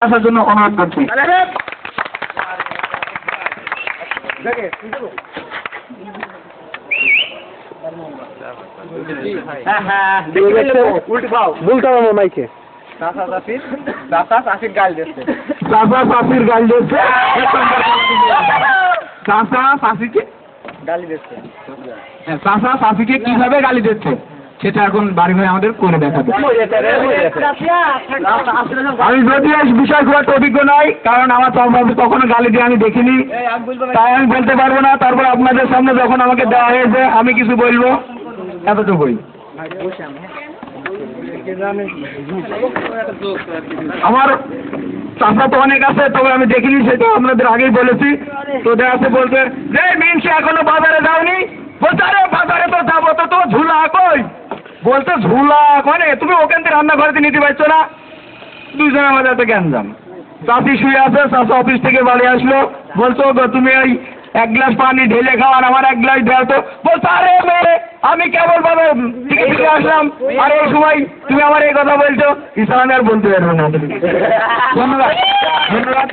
আসার জন্য অনুরোধ করছি। মাইকে চাষির গাল দিচ্ছে চাষা চাষিকে কিভাবে গালি দিচ্ছে সেটা এখন বাড়ি ভাই আমাদের করে দেখাবে। আমি যদি এই বিষয় খুব একটা অভিজ্ঞ নয়, কারণ আমার চাষবাসে কখনো গালি দিয়ে আমি দেখিনি, তাই আমি বলতে পারবো না। তারপর আপনাদের সামনে যখন আমাকে দেওয়া হয়েছে আমি কিছু বলবো, এতটুকুই। আমার চাষা তো অনেক আছে, তবে আমি দেখিনি, সেটা আপনাদের আগেই বলেছি। তো দেখা আছে বলবে যে মিনসে এখনো বাজারে যাওনি, বলতে আরে বাজারে তো যাবো, তো ঝুলা কই, বলতে ঝুলা মানে তুমি ওখান থেকে রান্নাঘরেতে নিতে পারছো না। দুইজনের মধ্যে একটা গ্যাঞ্জাম। চাষি শুয়ে আছে, চাষা অফিস থেকে বাড়ি আসলো, বলছো তুমি ওই এক গ্লাস পানি ঢেলে খাওয়ান, আমার এক গ্লাস দেওয়া। তো বলছো আরে মেয়ে আমি কেবল ভাবে থেকে ফিরে আসলাম, আর এই সময় তুমি আমার এই কথা বলছো। ইসলামে আর বলতে পারবো না। ধন্যবাদ ধন্যবাদ।